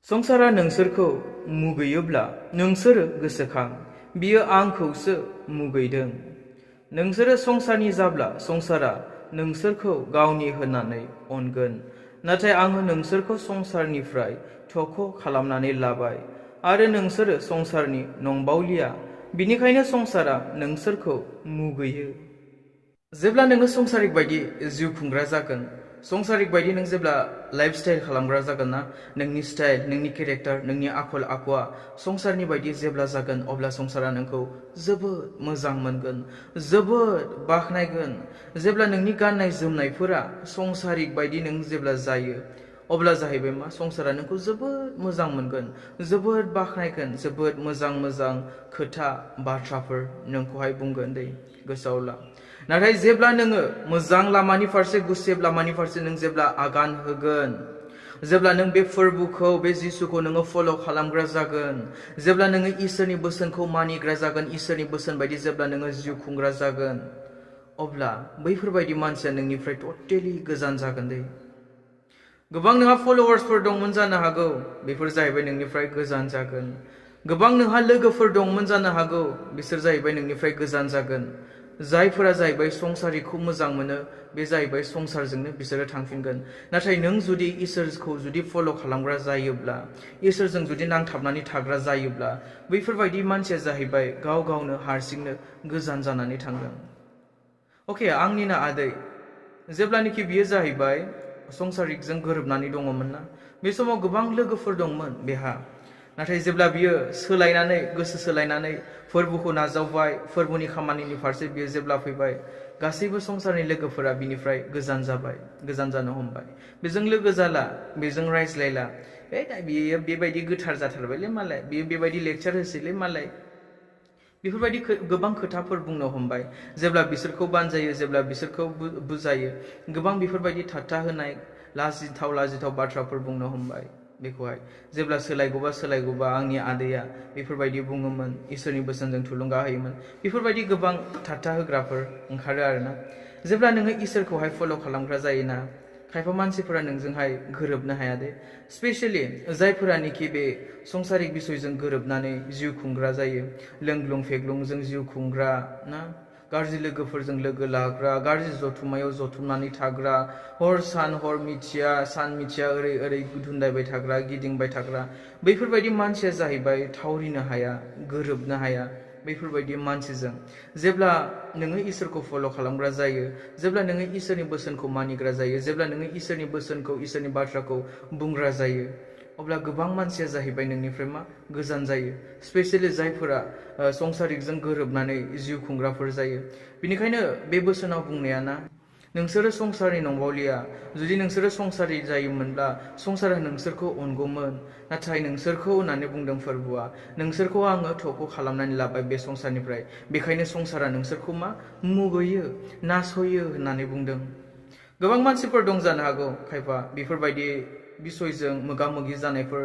songsara नोंसोरखौ मुगैयोब्ला नोंसोरो गोसोखां बियो आंखौसो मुगैदों। नोंसोरो संसारनि जाब्ला संसारा नोंसोरखौ गावनि होननानै अनगोन। नाथाय आङो नोंसोरखौ संसारनिफ्राय थख' खालामनानै लाबाय आरो नोंसोरो संसारनि नंबावलिया, बिनिखायनो संसारा नोंसोरखौ मुगैयो। जेब्ला नोङो संसारिक बायदि जिउ खुंग्रा जागोन, संसारिक बायदि नों जेब्ला लाइफ स्टाइल खालामग्रा जागोन ना, नोंनि स्टाइल, नोंनि केरेक्टार, नोंनि आखल आखुआ संसारनि बायदि जेब्ला जागोन, अब्ला संसारा नोंखौ जोबोद मोजां मोनगोन, जोबोद बाख्नायगोन। जेब्ला नोंनि गाननाय जोमनायफोरा संसारिक बायदि नों जेब्ला जायो, अब्ला जाहैबाय मा, संसारा नोंखौ जोबोद मोजां मोनगोन, जोबोद बाख्नायगोन, जोबोद मोजां मोजां खोथा बाथ्राफोर नोंखौहाय बुंगोन दै, गोसोआव ला। नाथाय जेब्ला नोङो मोजां लामानि फारसे, गुसेब लामानि फारसे नों जेब्ला आगान होगोन, जेब्ला नों बे फोरबोखौ, बे जिसुखौ नोङो फल' खालामग्रा जागोन, जेब्ला नोङो इसोरनि बोसोनखौ मानिग्रा जागोन, इसोरनि बोसोन बायदि जेब्ला नोङो जिउ खुंग्रा जागोन, अब्ला बैफोरबायदि मानसिया नोंनिफ्राय टटेलि गोजान जागोन दै। गोबां नोंहा फलोवार्सफोर दंमोन जानो हागौ, बेफोर जाहैबाय नोंनिफ्राय गोजान जागोन। गोबां नोंहा लोगोफोर दंमोन जानो हागौ, बिसोर जाहैबाय नोंनिफ्राय गोजान जागोन। जायफोरा जाहैबाय संसारिखौ मोजां मोनो, बे जाहैबाय संसारजोंनो बिसोरो थांफिनगोन। नाथाय नों जुदि इसोरखौ जुदि फल' खालामग्रा जायोब्ला, इसोरजों जुदि नांथाबनानै थाग्रा जायोब्ला, बैफोरबायदि मानसिया जाहैबाय गाव गावनो हारसिंनो गोजान जानानै थांगोन। अके, आंनिनो आदै, जेब्लानोखि बियो जाहैबाय संसारिकजों गोरोबनानै दङमोन ना, बे समाव गोबां लोगोफोर दंमोन बेहा। नाथाय जेब्ला बियो सोलायनानै, गोसो सोलायनानै फोरबोखौ नाजावबाय, फोरबोनि खामानिनि फारसे बियो जेब्ला फैबाय, गासैबो संसारनि लोगोफोरा बिनिफ्राय गोजान जाबाय, गोजान जानो हमबाय। बेजों लोगो जाला, बेजों रायज्लायला, बियो बेबायदि गोथार जाथारबायलै मालाय, बियो बेबायदि लेक्चार होसैलै मालाय, बेफोरबायदि गोबां खोथाफोर बुंनो हमबाय। जेब्ला बिसोरखौ बानजायो, जेब्ला बिसोरखौ बुजायो, गोबां बेफोरबायदि थाट्टा होनाय, लाजिथाव लाजिथाव बाथ्राफोर बुंनो हमबाय बेखौहाय। जेब्ला सोलायगौबा आंनि आदैया बेफोरबायदि बुङोमोन, इसोरनि बोसोनजों थुलुंगा होयोमोन, बेफोरबायदि गोबां थाट्टा होग्राफोर ओंखारो आरोना। जेब्ला नोङो इसोरखौहाय फल' खालामग्रा जायोना, खायफा मानसिफोरा नोंजोंहाय गोरोबनो हाया दे। स्पेशेलि जायफोरानोखि बे संसारिक बिसयजों गोरोबनानै जिउ खुंग्रा जायो, लोंग्लुं फेग्लुंजों जिउ खुंग्रा ना, गाज्रि लोगोफोरजों लोगो लाग्रा, गाज्रि जथुमायाव जथुमनानै थाग्रा, हर मिथिया ओरै ओरै धुन्दायबाय थाग्रा, गिदिंबाय थाग्रा, बैफोरबायदि मानसिया जाहैबाय थावरिनो हाया, गोरोबनो हाया बैफोरबायदि मानसिजों। जेब्ला नोङो इसोरखौ फल' खालामग्रा जायो, जेब्ला नोङो इसोरनि बोसोनखौ मानिग्रा जायो, जेब्ला नोङो इसोरनि बोसोनखौ, इसोरनि बाथ्राखौ बुंग्रा जायो, अब्ला गोबां मानसिया जाहैबाय नोंनिफ्राय मा, गोजान जायो। स्पेशेलि जायफोरा संसारिकजों गोरोबनानै जिउ खुंग्राफोर जायो। बेनिखायनो बे बोसोनाव बुंनाया ना, नोंसोरो संसारनि नंबावलिया। जुदि नोंसोरो संसारि जायोमोनब्ला संसारा नोंसोरखौ अनगौमोन। नाथाय नोंसोरखौ होननानै बुंदों फोरबोआ, नोंसोरखौ आङो थख' खालामनानै लाबाय बे संसारनिफ्राय, बेखायनो संसारा नोंसोरखौ मा, मुगैयो, नासयो होननानै बुंदों। गोबां मानसिफोर दं जानो हागौ, खायफा बेफोरबायदि बिसयजों मोगा मोगि जानायफोर,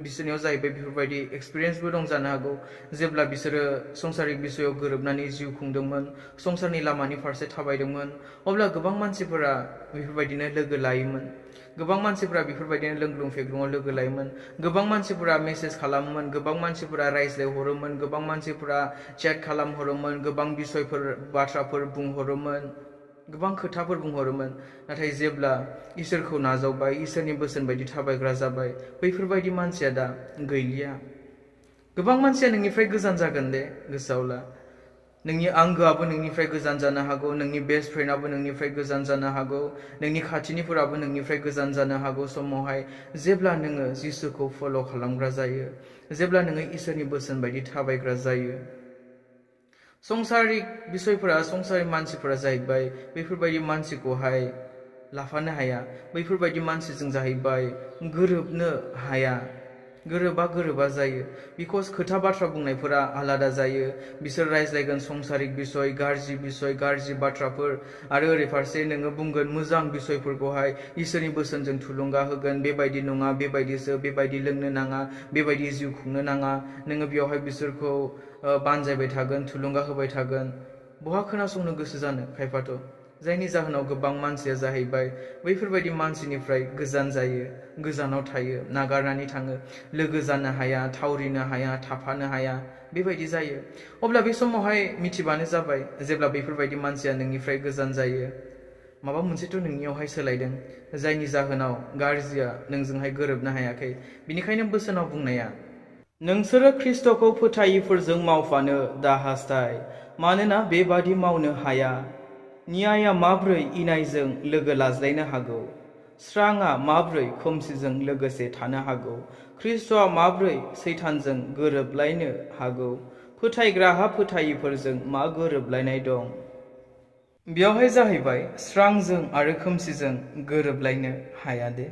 बिसोरनियाव जाहैबाय बेफोरबायदि एक्सपिरियेन्सबो दं जानो हागौ। जेब्ला बिसोरो संसारिक बिसयाव गोरोबनानै जिउ खुंदोंमोन, संसारनि लामानि फारसे थाबायदोंमोन, अब्ला गोबां मानसिफोरा बेफोरबायदिनो लोगो लायोमोन, गोबां मानसिफोरा बेफोरबायदिनो लोंग्लुं फेग्लुङाव लोगो लायोमोन, गोबां मानसिफोरा मेसेज खालामोमोन, गोबां मानसिफोरा रायज्लायहरोमोन, गोबां मानसिफोरा चेट खालामहरोमोन, गोबां बिसयफोर, बाथ्राफोर बुंहरोमोन, गोबां खोथाफोर बुंहरोमोन। नाथाय जेब्ला इसोरखौ नाजावबाय, इसोरनि बोसोन बायदि थाबायग्रा जाबाय, बैफोरबायदि मानसिया दा गैलिया। गोबां मानसिया नोंनिफ्राय गोजान जागोन दे, गोसोआव ला। नोंनि आंगोआबो नोंनिफ्राय गोजान जानो हागौ, नोंनि बेस्ट फ्रेन्डआबो नोंनिफ्राय गोजान जानो हागौ, नोंनि खाथिनिफोराबो नोंनिफ्राय गोजान जानो हागौ समावहाय, जेब्ला नोङो जिसुखौ फल' खालामग्रा जायो, जेब्ला नोङो इसोरनि बोसोन बायदि थाबायग्रा जायो। संसारिक बिसयफोरा, संसारिक मानसिफोरा जाहैबाय बैफोरबायदि मानसिखौहाय लाफानो हाया, बैफोरबायदि मानसिजों जाहैबाय गोरोबनो हाया, गोरोबा जायो। बिकज खोथा बाथ्रा बुंनायफोरा आलादा जायो। बिसोर रायज्लायगोन संसारिक बिसय, गाज्रि बाथ्राफोर, आरो ओरै फारसे नोङो बुंगोन मोजां बिसयफोरखौहाय, इसोरनि बोसोनजों थुलुंगा होगोन, बेबायदि नङा, बेबायदिसो, बेबायदि लोंनो नाङा, बेबायदि जिउ खुंनो नाङा, नोङो बेयावहाय बिसोरखौ बानजायबाय थागोन, थुलुंगा होबाय थागोन। बहा खोनासंनो गोसो जानो खायफाथ'। जायनि जाहोनाव गोबां मानसिया जाहैबाय बैफोरबायदि मानसिनिफ्राय गोजान जायो, गोजानाव थायो, नागारनानै थाङो, लोगो जानो हाया, थावरिनो हाया, थाफानो हाया, बेबायदि जायो। अब्ला बे समावहाय मिथिबानो जाबाय, जेब्ला बेफोरबायदि मानसिया नोंनिफ्राय गोजान जायो, माबा मोनसेथ' नोंनियावहाय सोलायदों, जायनि जाहोनाव गाज्रिया नोंजोंहाय गोरोबनो हायाखै। बिनिखायनो बोसोनाव बुंनाया, नोंसोरो ख्रिस्ट'खौ फोथायिफोरजों मावफानो दा हास्थाय, मानोना बेबादि मावनो हाया। न्यायआ माब्रै इनायजों लोगो लाज्लायनो हागौ? स्रांआ माब्रै खोमसिजों लोगोसे थानो हागौ? ख्रिस्ट'आ माब्रै सैतानजों गोरोबलायनो हागौ? फोथायग्राहा फोथायिफोरजों मा गोरोबलायनाय दं? बेयावहाय जाहैबाय स्रांजों आरो खोमसिजों गोरोबलायनो हाया दे।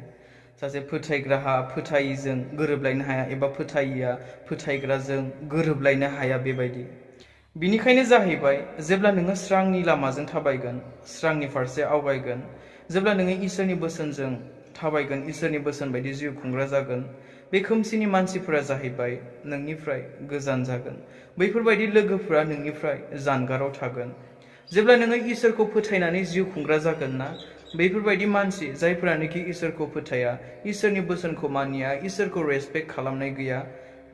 सासे फोथायग्राहा फोथायिजों गोरोबलायनो हाया, एबा फोथायिया फोथायग्राजों गोरोबलायनो हाया, बेबायदि। बिनिखायनो जाहैबाय जेब्ला नोङो स्रांनि लामाजों थाबायगोन, स्रांनि फारसे आवगायगोन, जेब्ला नोङो इसोरनि बोसोनजों थाबायगोन, इसोरनि बोसोन बायदि जिउ खुंग्रा जागोन, बे खोमसिनि मानसिफोरा जाहैबाय नोंनिफ्राय गोजान जागोन। बैफोरबायदि लोगोफोरा नोंनिफ्राय जानगाराव थागोन। जेब्ला नोङो इसोरखौ फोथायनानै जिउ खुंग्रा जागोन ना, बैफोरबायदि मानसि जायफोरानोखि इसोरखौ फोथाया, इसोरनि बोसोनखौ मानिया, इसोरखौ रेसपेक्ट खालामनाय गैया,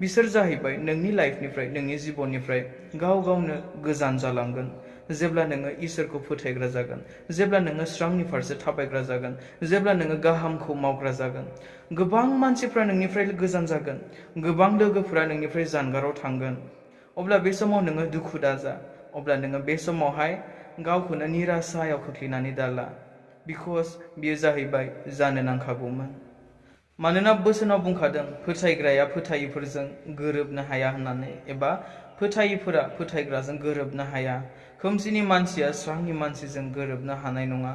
बिसोर जाहैबाय नोंनि लाइफनिफ्राय, नोंनि जिबननिफ्राय गाव गावनो गोजान जालांगोन। जेब्ला नोङो इसोरखौ फोथायग्रा जागोन, जेब्ला नोङो स्रांनि फारसे थाबायग्रा जागोन, जेब्ला नोङो गाहामखौ मावग्रा जागोन, गोबां मानसिफ्रा नोंनिफ्राय गोजान जागोन, गोबां लोगोफोरा नोंनिफ्राय जानगाराव थांगोन। अब्ला बे समाव नोङो दुखु दाजा, अब्ला नोङो बे समावहाय गावखौनो निराशायाव खोख्लैनानै दाला, बिकज बियो जाहैबाय जानो नांखागौमोन। मानोना बोसोनाव बुंखादों फोथायग्राया फोथायिफोरजों गोरोबनो हाया होननानै, एबा फोथायिफोरा फोथायग्राजों गोरोबनो हाया। खोमसिनि मानसिया स्रांनि मानसिजों गोरोबनो हानाय नङा।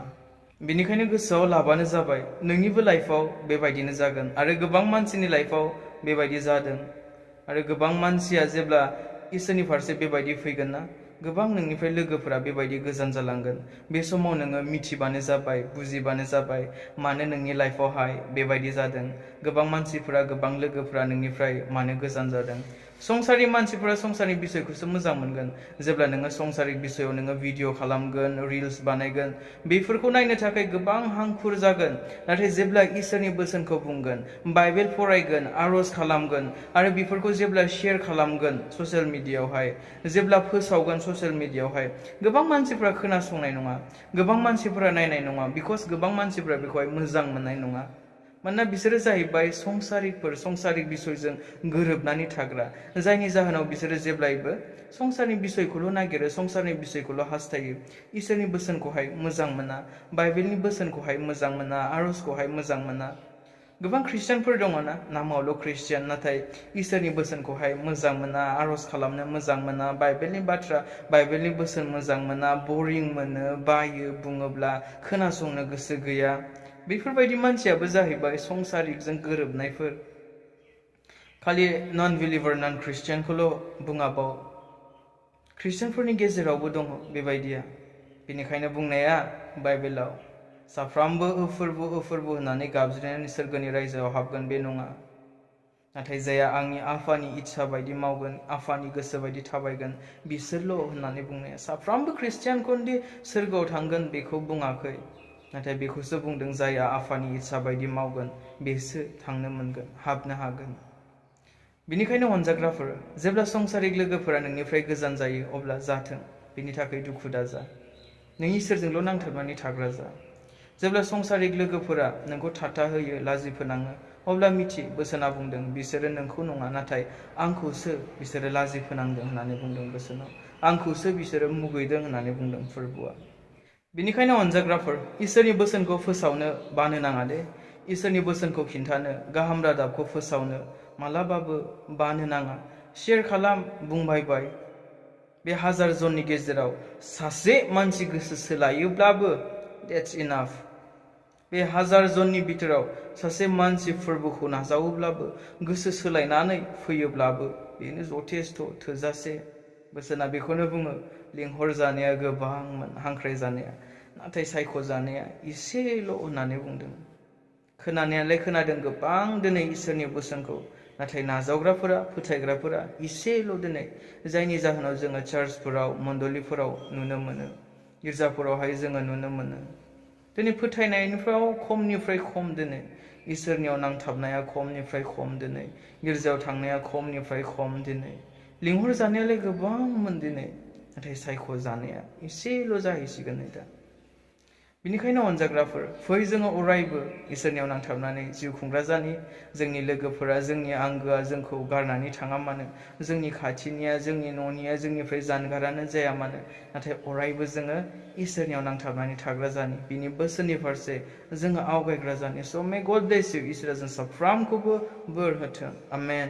बेनिखायनो गोसोआव लाबानो जाबाय, नोंनिबो लाइफआव बेबायदिनो जागोन, आरो गोबां मानसिनि लाइफआव बेबायदि जादों। आरो गोबां मानसिया जेब्ला इसोरनि फारसे बेबायदि फैगोन ना, गोबां नोंनिफ्राय लोगोफोरा बेबायदि गोजान जालांगोन। बे समाव नोङो मिथिबानो जाबाय, बुजिबानो जाबाय, मानो नोंनि लाइफआवहाय बेबायदि जादों। गोबां मानसिफोरा, गोबां लोगोफोरा नोंनिफ्राय मानो गोजान जादों। संसारनि मानसिफोरा संसारनि बिसयखौसो मोजां मोनगोन। जेब्ला नोङो संसारिक बिसयाव नोङो भिडिअ खालामगोन, रिल्स बानायगोन, बेफोरखौ नायनो थाखाय गोबां हांखुर जागोन। नाथाय जेब्ला इसोरनि बोसोनखौ बुंगोन, बाइबेल फरायगोन, आरज खालामगोन, आरो बेफोरखौ जेब्ला शेयार खालामगोन ससियेल मिडियायावहाय, जेब्ला फोसावगोन ससियेल मिडियायावहाय, गोबां मानसिफ्रा खोनासंनाय नङा, गोबां मानसिफोरा नायनाय नङा, बिकज गोबां मानसिफ्रा बेखौहाय मोजां मोननाय नङा। मानोना बिसोरो जाहैबाय संसारिक बिसयजों गोरोबनानै थाग्रा, जायनि जाहोनाव बिसोरो जेब्लायबो संसारनि बिसयखौल' नागिरो, संसारनि बिसयखौल' हास्थायो, इसोरनि बोसोनखौहाय मोजां मोना, बाइबेलनि बोसोनखौहाय मोजां मोना, आरजखौहाय मोजां मोना। गोबां ख्रिस्टियानफोर दङ ना, नामावल' ख्रिस्टियान, नाथाय इसोरनि बोसोनखौहाय मोजां मोना, आरज खालामनो मोजां मोना, बाइबेलनि बाथ्रा, बाइबेलनि बोसोन मोजां मोना, बरिं मोनो, बायो, बुङोब्ला खोनासंनो गोसो गैया। बेफोरबायदि मानसियाबो जाहैबाय संसारिकजों गोरोबनायफोर। खालि नन बिलिभार, नन ख्रिस्टियानखौल' बुङाबाव, ख्रिस्टियानफोरनि गेजेरावबो दङ बेबायदिया। बेनिखायनो बुंनाया बाइबेलाव, साफ्रामबो फोरबो होननानै गाबज्रिनानै सोरगोनि रायजोआव हाबगोन बे नङा। नाथाय जाया आंनि आफानि इच्छा बायदि मावगोन, आफानि गोसो बायदि थाबायगोन, बिसोरल' होननानै बुंनाया। साफ्रामबो ख्रिस्टियानखौदि सोरगोआव थांगोन बेखौ बुङाखै, नाथाय बेखौसो बुंदों जाया आफानि इच्छा बायदि मावगोन बेसो थांनो मोनगोन, हाबनो हागोन। बिनिखायनो अनजाग्राफोर, जेब्ला संसारिक लोगोफोरा नोंनिफ्राय गोजान जायो, अब्ला जाथों, बिनि थाखाय दुखु दाजा। नों इसोरजोंल' नांथाबनानै थाग्रा जा। जेब्ला संसारिक लोगोफोरा नोंखौ थाथा होयो, लाजि फोनाङो, अब्ला मिथि, बोसोना बुंदों बिसोरो नोंखौ नङा, नाथाय आंखौसो बिसोरो लाजि फोनांदों होननानै बुंदों बोसोनाव। आंखौसो बिसोरो मुगैदों होननानै बुंदों फोरबुआ। बिनिखायनो अनजाग्राफोर, इसोरनि बोसोनखौ फोसावनो बानो नाङा दे। इसोरनि बोसोनखौ खिन्थानो, गाहाम रादाबखौ फोसावनो मालाबाबो बानो नाङा। शेयार खालाम, बुंबायबाय। बे 1000 जननि गेजेराव सासे मानसि गोसो सोलायोब्लाबो that's enough। बे 1000 जननि बिथोराव सासे मानसि फोरबोखौ नाजावोब्लाबो, गोसो सोलायनानै फैयोब्लाबो बेनो जथेस्थ', थोजासे। बोसोना बेखौनो बुङो, लिंहर जानाया गोबांमोन, हांख्राय जानाया, नाथाय सायख' जानाया इसेल' होननानै बुंदों। खोनानायालाय खोनादों गोबां दिनै इसोरनि बोसोनखौ, नाथाय नाजावग्राफोरा, फोथायग्राफोरा इसेल' दिनै, जायनि जाहोनाव जोङो चार्चफोराव, मण्डलिफोराव नुनो मोनो। गिर्जाफोरावहाय जोङो नुनो मोनो। दिनै फोथायनायनिफ्राय खमनिफ्राय खम दिनै इसोरनियाव नांथाबनाया खमनिफ्राय खम दिनै गिर्जायाव थांनाया खमनिफ्राय खम दिनै लिंहर जानायालाय गोबांमोन दिनै नाथाय सायख' जानाया एसेल' जाहैसिगोन नै दा। बेनिखायनो अनजाग्राफोर फै जोङो अरायबो इसोरनियाव नांथाबनानै जिउ खुंग्रा जानि। जोंनि लोगोफोरा जोंनि आंगोआ जोंखौ गारनानै थाङा मानो, जोंनि खाथिनिया जोंनि न'निया जोंनिफ्राय जानगारानो जाया मानो, नाथाय अरायबो जोङो इसोरनियाव नांथाबनानै थाग्रा जानि। बिनि बोसोननि फारसे जोङो आवगायग्रा जानि। स' मे गड ब्लेस इउ। इसोरा जों साफ्रोमखौबो बोर होथों। आमेन।